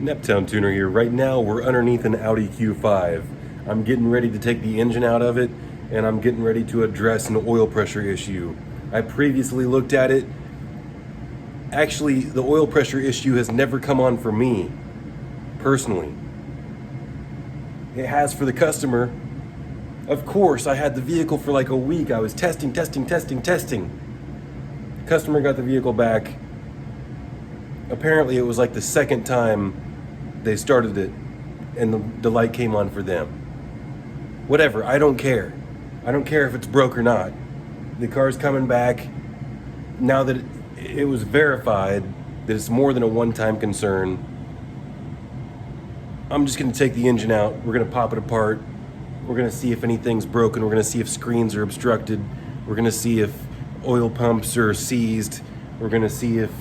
Neptown Tuner here. Right now we're underneath an Audi Q5. I'm getting ready to take the engine out of it, and I'm getting ready to address an oil pressure issue. I previously looked at it. Actually, the oil pressure issue has never come on for me, personally. It has for the customer. Of course, I had the vehicle for like a week. I was testing. Customer got the vehicle back. Apparently it was like the second time they started it and the light came on for them. Whatever, I don't care. I don't care if it's broke or not. The car's coming back. Now that it was verified that it's more than a one-time concern, I'm just gonna take the engine out. We're gonna pop it apart. We're gonna see if anything's broken. We're gonna see if screens are obstructed. We're gonna see if oil pumps are seized. We're gonna see if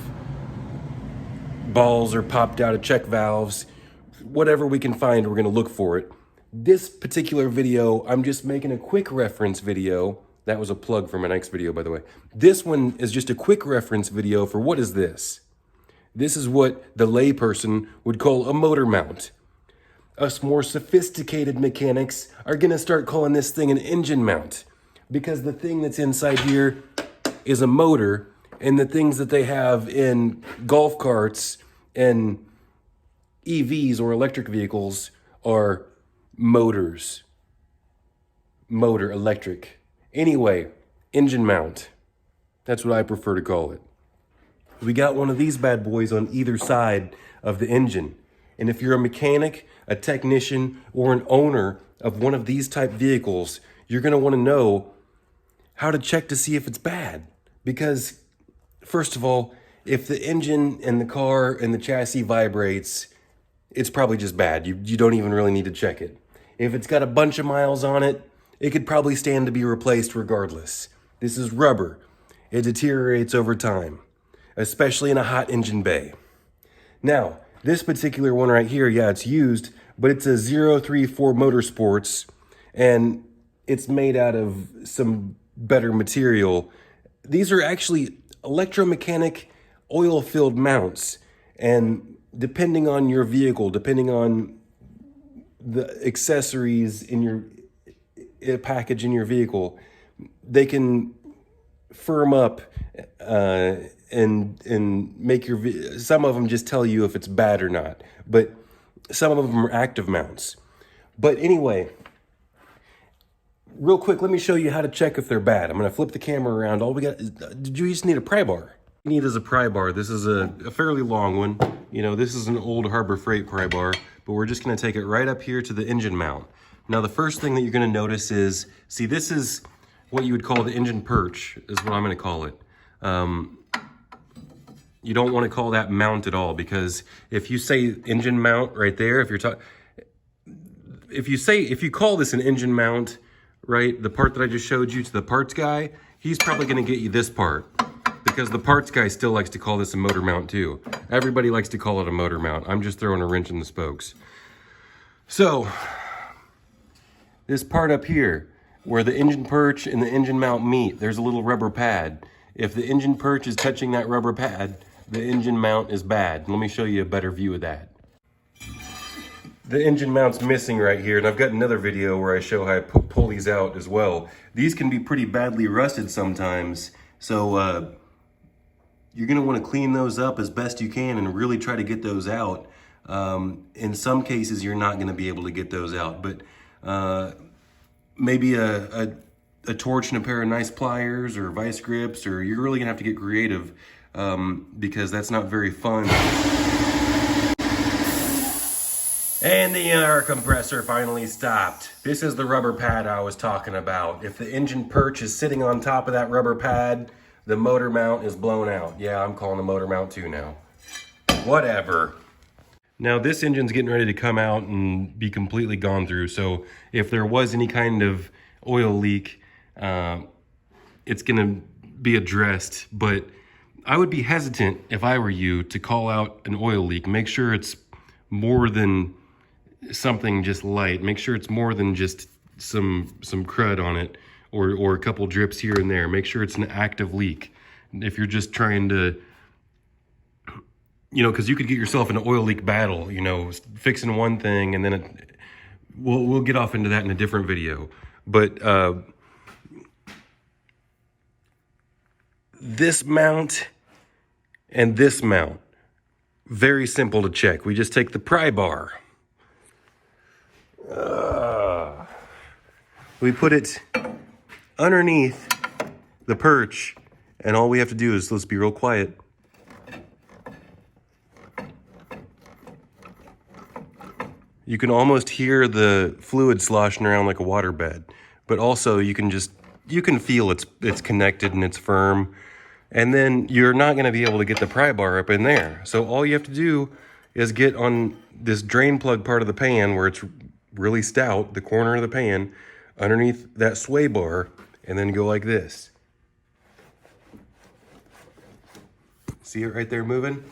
balls are popped out of check valves. Whatever we can find, we're gonna look for it. This particular video, I'm just making a quick reference video. That was a plug for my next video, by the way. This one is just a quick reference video for what is this? This is what the layperson would call a motor mount. Us more sophisticated mechanics are gonna start calling this thing an engine mount, because the thing that's inside here is a motor, and the things that they have in golf carts and EVs or electric vehicles are motors. Motor, electric. Anyway, engine mount. That's what I prefer to call it. We got one of these bad boys on either side of the engine. And if you're a mechanic, a technician, or an owner of one of these type vehicles, you're gonna wanna know how to check to see if it's bad. Because first of all, if the engine and the car and the chassis vibrates, it's probably just bad. You don't even really need to check it. If it's got a bunch of miles on it, it could probably stand to be replaced regardless. This is rubber. It deteriorates over time, especially in a hot engine bay. Now, this particular one right here, yeah, it's used, but it's a 034 Motorsports, and it's made out of some better material. These are actually electromechanic oil-filled mounts, and depending on your vehicle, depending on the accessories in your package in your vehicle, they can firm up and make your some of them just tell you if it's bad or not, but some of them are active mounts. But anyway, real quick, let me show you how to check if they're bad. I'm gonna flip the camera around. All we got is, you just need a pry bar. You need is a pry bar. This is a fairly long one. You know, this is an old Harbor Freight pry bar, but we're just gonna take it right up here to the engine mount. Now, the first thing that you're gonna notice is, see, this is what you would call the engine perch, is what I'm gonna call it. You don't wanna call that mount at all, because if you say engine mount right there, if you call this an engine mount, right, the part that I just showed you to the parts guy, he's probably gonna get you this part, because the parts guy still likes to call this a motor mount too. Everybody likes to call it a motor mount. I'm just throwing a wrench in the spokes. So, this part up here, where the engine perch and the engine mount meet, there's a little rubber pad. If the engine perch is touching that rubber pad, the engine mount is bad. Let me show you a better view of that. The engine mount's missing right here, and I've got another video where I show how I pull these out as well. These can be pretty badly rusted sometimes, so you're gonna wanna clean those up as best you can and really try to get those out. In some cases, you're not gonna be able to get those out, but maybe a torch and a pair of nice pliers or vice grips, or you're really gonna have to get creative, because that's not very fun. And the air compressor finally stopped. This is the rubber pad I was talking about. If the engine perch is sitting on top of that rubber pad, the motor mount is blown out. Yeah, I'm calling the motor mount too now. Whatever. Now this engine's getting ready to come out and be completely gone through. So if there was any kind of oil leak, it's gonna be addressed. But I would be hesitant, if I were you, to call out an oil leak. Make sure it's more than something just light. Make sure it's more than just some crud on it, or a couple drips here and there. Make sure it's an active leak. If you're just trying to you know, because you could get yourself in an oil leak battle, you know, fixing one thing, and then we'll get off into that in a different video. But this mount and this mount, very simple to check. We just take the pry bar. We put it underneath the perch, and all we have to do is, let's be real quiet. You can almost hear the fluid sloshing around like a waterbed, but also you can feel it's connected and it's firm. And then you're not gonna be able to get the pry bar up in there. So all you have to do is get on this drain plug part of the pan where it's really stout, the corner of the pan, underneath that sway bar, and then go like this. See it right there moving?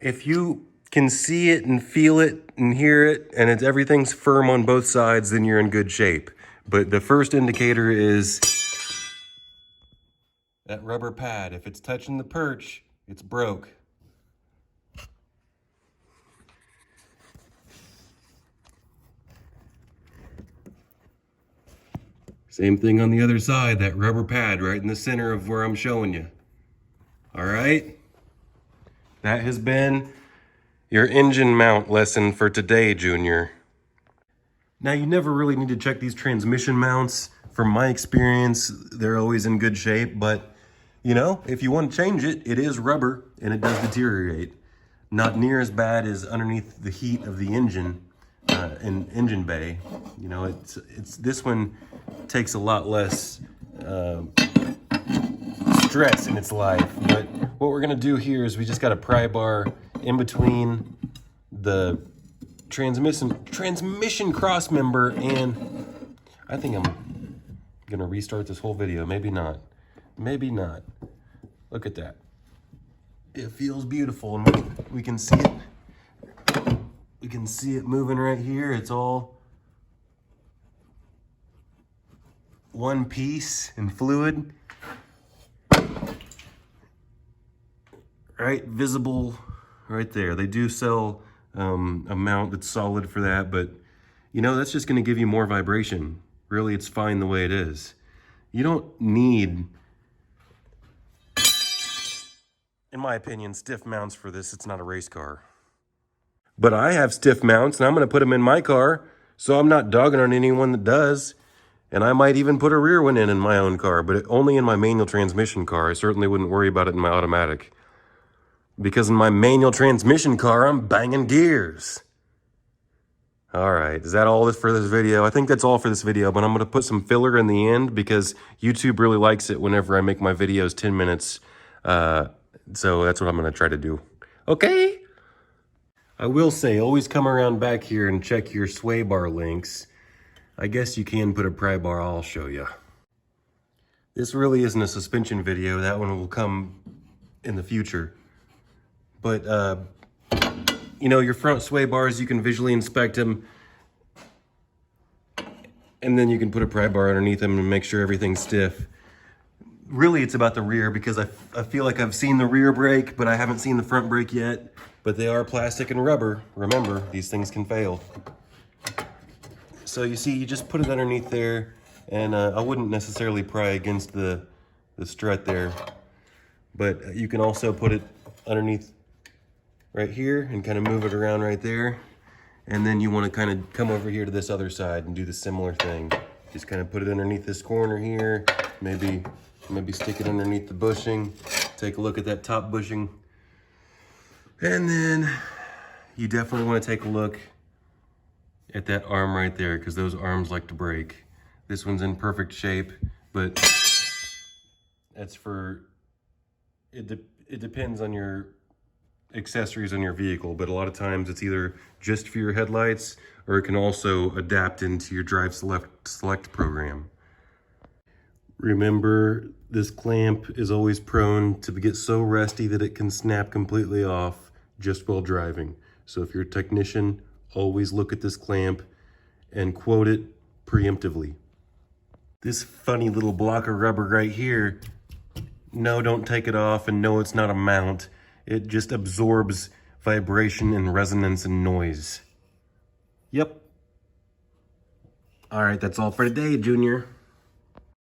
If you can see it and feel it and hear it, and everything's firm on both sides, then you're in good shape. But the first indicator is that rubber pad. If it's touching the perch, it's broke. Same thing on the other side, that rubber pad right in the center of where I'm showing you. All right? That has been your engine mount lesson for today, Junior. Now, you never really need to check these transmission mounts. From my experience, they're always in good shape, but you know, if you want to change it, it is rubber and it does deteriorate. Not near as bad as underneath the heat of the engine in engine bay. You know, it's this one takes a lot less stress in its life. But what we're gonna do here is we just got a pry bar in between the transmission cross member, and I think I'm gonna restart this whole video. Maybe not. Maybe not. Look at that. It feels beautiful, and we can see it. We can see it moving right here. It's all one piece and fluid. Right, visible right there. They do sell a mount that's solid for that, but you know, that's just gonna give you more vibration. Really, it's fine the way it is. You don't need, in my opinion, stiff mounts for this. It's not a race car. But I have stiff mounts, and I'm gonna put them in my car, so I'm not dogging on anyone that does. And I might even put a rear one in my own car, but only in my manual transmission car. I certainly wouldn't worry about it in my automatic. Because in my manual transmission car, I'm banging gears. All right, is that all for this video? I think that's all for this video, but I'm gonna put some filler in the end because YouTube really likes it whenever I make my videos 10 minutes. So that's what I'm gonna try to do. Okay? I will say, always come around back here and check your sway bar links. I guess you can put a pry bar, I'll show you. This really isn't a suspension video. That one will come in the future. But, you know, your front sway bars, you can visually inspect them. And then you can put a pry bar underneath them and make sure everything's stiff. Really, it's about the rear because I feel like I've seen the rear brake, but I haven't seen the front brake yet. But they are plastic and rubber. Remember, these things can fail. So you see, you just put it underneath there, and I wouldn't necessarily pry against the strut there. But you can also put it underneath right here and kind of move it around right there. And then you want to kind of come over here to this other side and do the similar thing. Just kind of put it underneath this corner here. Maybe stick it underneath the bushing. Take a look at that top bushing. And then you definitely want to take a look at that arm right there, because those arms like to break. This one's in perfect shape, but that's for, it depends on your accessories on your vehicle, but a lot of times it's either just for your headlights or it can also adapt into your drive select program. Remember, this clamp is always prone to get so rusty that it can snap completely off just while driving. So if you're a technician, always look at this clamp and quote it preemptively. This funny little block of rubber right here no, don't take it off, and no, it's not a mount. It just absorbs vibration and resonance and noise. Yep. All right, that's all for today, Junior.